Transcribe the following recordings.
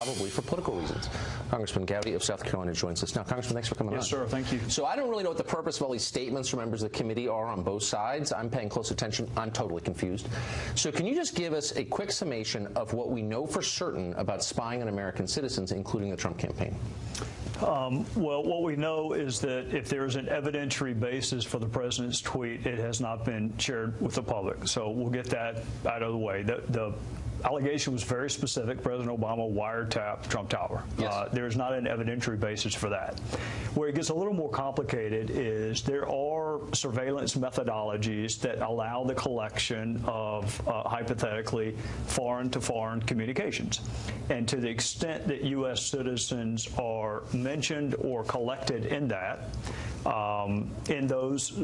probably for political reasons. Congressman Gowdy of South Carolina joins us now. Congressman, thanks for coming on. Yes, sir. Thank you. So I don't really know what the purpose of all these statements from members of the committee are on both sides. I'm paying close attention. I'm totally confused. So can you just give us a quick summation of what we know for certain about spying on American citizens, including the Trump campaign? Well, what we know is that if there is an evidentiary basis for the president's tweet, it has not been shared with the public. So we'll get that out of the way. The allegation was very specific. President Obama wiretapped Trump Tower. Yes. There's not an evidentiary basis for that. Where it gets a little more complicated is there are surveillance methodologies that allow the collection of, hypothetically, foreign-to-foreign communications. And to the extent that U.S. citizens are mentioned or collected in that, in those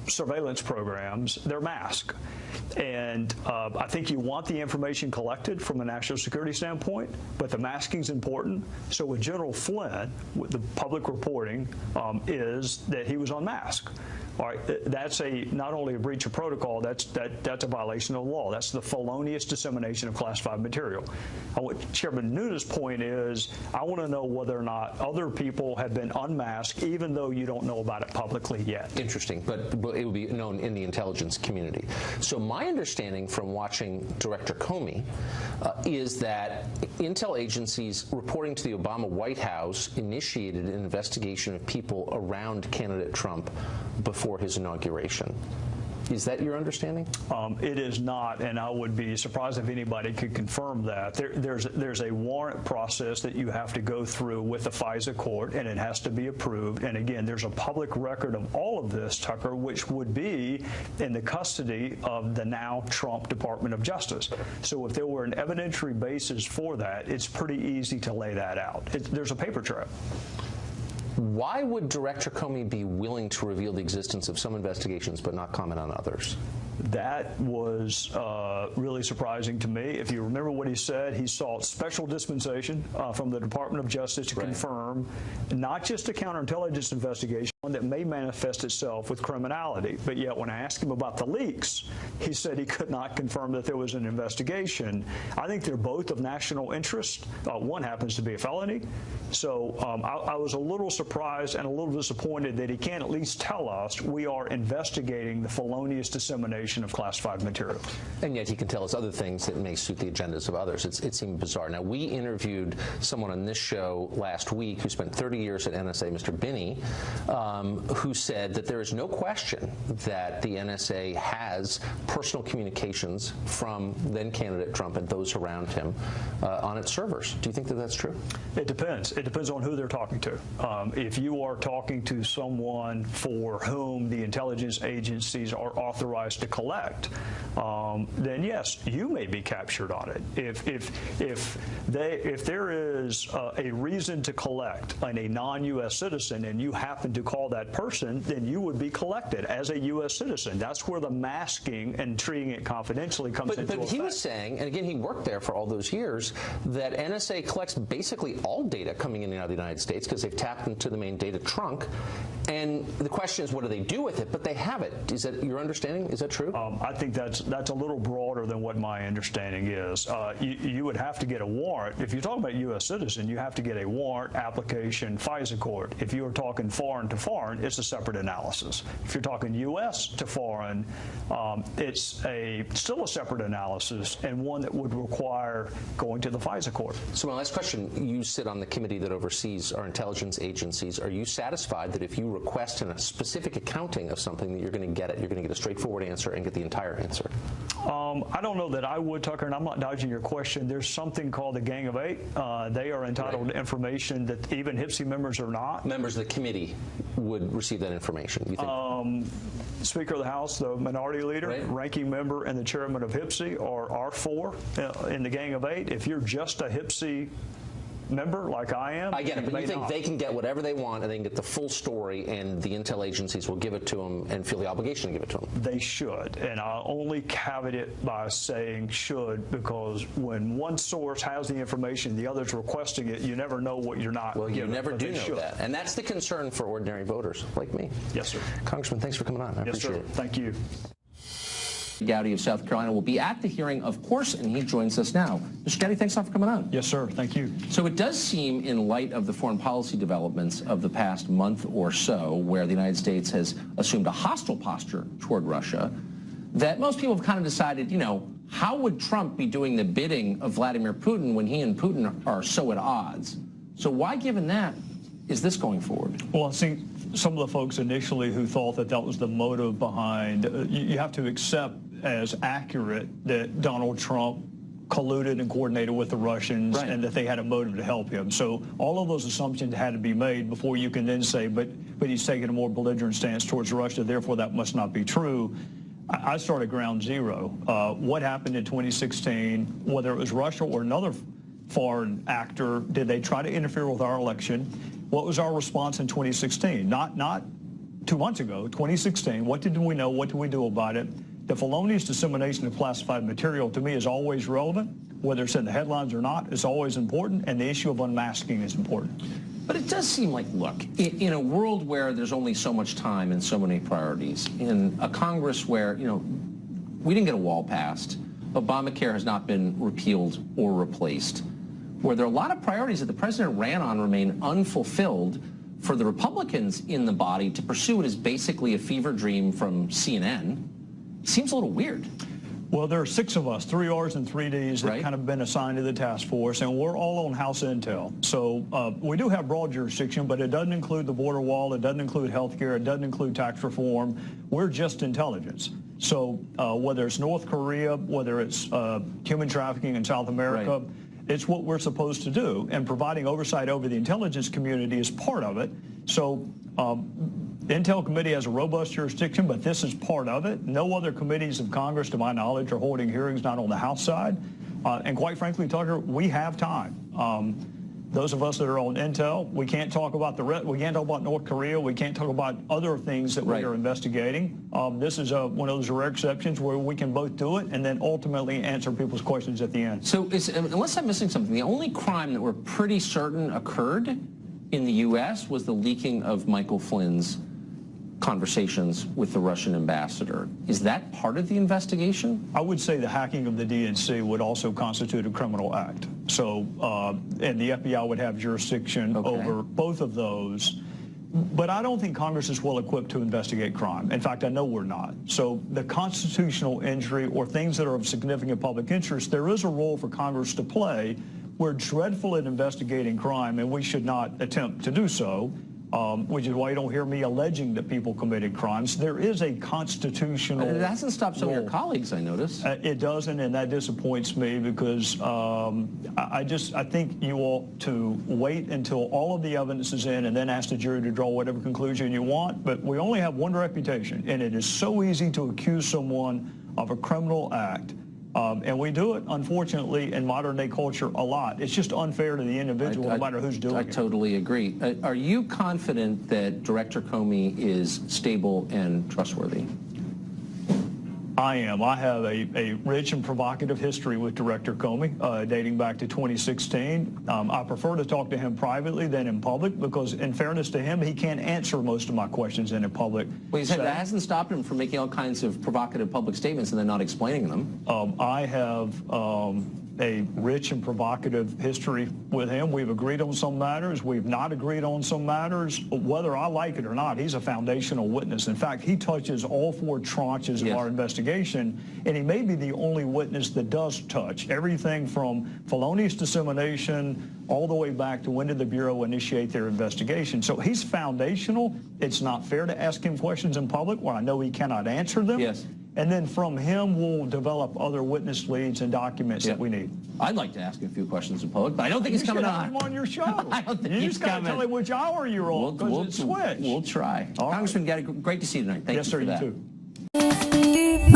surveillance programs, they're masked. And I think you want the information collected from a national security standpoint, but the masking is important. So with General Flynn, the public reporting is that he was unmasked. All right, that's not only a breach of protocol, that's a violation of the law. That's the felonious dissemination of classified material. What Chairman Nunes' point is, I want to know whether or not other people have been unmasked, even though you don't know about it publicly yet. Interesting, but it would be known in the intelligence community. So my understanding from watching Director Comey is that intel agencies reporting to the Obama White House initiated an investigation of people around candidate Trump before his inauguration. Is that your understanding? It is not, and I would be surprised if anybody could confirm that. There's a warrant process that you have to go through with the FISA court, and it has to be approved. And again, there's a public record of all of this, Tucker, which would be in the custody of the now Trump Department of Justice. So if there were an evidentiary basis for that, it's pretty easy to lay that out. There's a paper trail. Why would Director Comey be willing to reveal the existence of some investigations but not comment on others? That was really surprising to me. If you remember what he said, he sought special dispensation from the Department of Justice to confirm not just a counterintelligence investigation, one that may manifest itself with criminality. But yet when I asked him about the leaks, he said he could not confirm that there was an investigation. I think they're both of national interest. One happens to be a felony. So I was a little surprised and a little disappointed that he can't at least tell us we are investigating the felonious dissemination of classified material. And yet he can tell us other things that may suit the agendas of others. It seemed bizarre. Now, we interviewed someone on this show last week who spent 30 years at NSA, Mr. Binney, who said that there is no question that the NSA has personal communications from then-candidate Trump and those around him on its servers. Do you think that that's true? It depends. It depends on who they're talking to. If you are talking to someone for whom the intelligence agencies are authorized to collect, then yes, you may be captured on it. If there is a reason to collect on a non-U.S. citizen and you happen to call that person, then you would be collected as a U.S. citizen. That's where the masking and treating it confidentially comes into effect. But he was saying, and again, he worked there for all those years, that NSA collects basically all data coming in and out of the United States because they've tapped into the main data trunk. And the question is, what do they do with it? But they have it. Is that your understanding? Is that true? I think that's a little broader than what my understanding is. You would have to get a warrant. If you're talking about a U.S. citizen, you have to get a warrant, application, FISA court. If you are talking foreign to foreign, it's a separate analysis. If you're talking U.S. to foreign, it's still a separate analysis and one that would require going to the FISA court. So my last question, you sit on the committee that oversees our intelligence agencies. Are you satisfied that if you request a specific accounting of something that you're going to get it, you're going to get a straightforward answer and get the entire answer? I don't know that I would, Tucker, and I'm not dodging your question. There's something called the Gang of Eight. They are entitled to information that even HPSI members are not. Members of the committee would receive that information, you think? Speaker of the House, the minority leader, ranking member, and the chairman of HPSI are four in the Gang of Eight. If you're just a HPSI member like I am, I get it, but you think they can get whatever they want and they can get the full story and the intel agencies will give it to them and feel the obligation to give it to them? They should, and I'll only caveat it by saying should, because when one source has the information, the other's requesting it, you never know what you're not given. You never do know should. that, and that's the concern for ordinary voters like me. Yes, sir. Congressman, thanks for coming on. I appreciate it. Thank you. Gowdy of South Carolina will be at the hearing, of course, and he joins us now. Mr. Gowdy, thanks a lot for coming on. Yes, sir. Thank you. So it does seem, in light of the foreign policy developments of the past month or so, where the United States has assumed a hostile posture toward Russia, that most people have kind of decided, you know, how would Trump be doing the bidding of Vladimir Putin when he and Putin are so at odds? So why, given that, is this going forward? Well, I think some of the folks initially who thought that that was the motive behind, you have to accept as accurate that Donald Trump colluded and coordinated with the Russians, right, and that they had a motive to help him. So all of those assumptions had to be made before you can then say, but he's taking a more belligerent stance towards Russia, therefore that must not be true. I started ground zero. What happened in 2016, whether it was Russia or another foreign actor, did they try to interfere with our election? What was our response in 2016? Not 2 months ago, 2016. What did we know? What did we do about it? The felonious dissemination of classified material, to me, is always relevant. Whether it's in the headlines or not, it's always important, and the issue of unmasking is important. But it does seem like, look, in a world where there's only so much time and so many priorities, in a Congress where, you know, we didn't get a wall passed, Obamacare has not been repealed or replaced, where there are a lot of priorities that the president ran on remain unfulfilled, for the Republicans in the body to pursue it as basically a fever dream from CNN seems a little weird. Well, there are 6 of us, 3 Rs and 3 Ds, that right, kind of been assigned to the task force, and we're all on House Intel. So we do have broad jurisdiction, but it doesn't include the border wall, it doesn't include health care, it doesn't include tax reform. We're just intelligence. So whether it's North Korea, whether it's human trafficking in South America, right, it's what we're supposed to do, and providing oversight over the intelligence community is part of it. So the Intel Committee has a robust jurisdiction, but this is part of it. No other committees of Congress, to my knowledge, are holding hearings, not on the House side. And quite frankly, Tucker, we have time. Those of us that are on Intel, we can't talk about we can't talk about North Korea. We can't talk about other things that right, we are investigating. This is one of those rare exceptions where we can both do it and then ultimately answer people's questions at the end. So unless I'm missing something, the only crime that we're pretty certain occurred in the U.S. was the leaking of Michael Flynn's conversations with the Russian ambassador. Is that part of the investigation? I would say the hacking of the DNC would also constitute a criminal act. So, and the FBI would have jurisdiction over both of those. But I don't think Congress is well equipped to investigate crime. In fact, I know we're not. So the constitutional injury or things that are of significant public interest, there is a role for Congress to play. We're dreadful at investigating crime, and we should not attempt to do so. Which is why you don't hear me alleging that people committed crimes. There is a constitutional It hasn't stopped some role. of your colleagues, I notice. It doesn't, and that disappoints me because I think you ought to wait until all of the evidence is in and then ask the jury to draw whatever conclusion you want. But we only have one reputation, and it is so easy to accuse someone of a criminal act. And we do it, unfortunately, in modern-day culture a lot. It's just unfair to the individual, no matter who's doing it. I totally agree. Are you confident that Director Comey is stable and trustworthy? I am. I have a rich and provocative history with Director Comey, dating back to 2016. I prefer to talk to him privately than in public because, in fairness to him, he can't answer most of my questions in a public Well, he said that hasn't stopped him from making all kinds of provocative public statements and then not explaining them. I have a rich and provocative history with him. We've agreed on some matters. We've not agreed on some matters. Whether I like it or not, he's a foundational witness. In fact, he touches all 4 tranches of our investigation, and he may be the only witness that does touch everything from felonious dissemination all the way back to when did the Bureau initiate their investigation. So he's foundational. It's not fair to ask him questions in public where I know he cannot answer them. Yes. And then from him, we'll develop other witness leads and documents that we need. I'd like to ask him a few questions in public, but I don't think he's coming on. You should have him on your show. I don't think you he's just got to tell him which hour you're on, because it's switched. We'll try. All Congressman Gowdy, great to see you tonight. Thank you for that. Yes, sir, you too.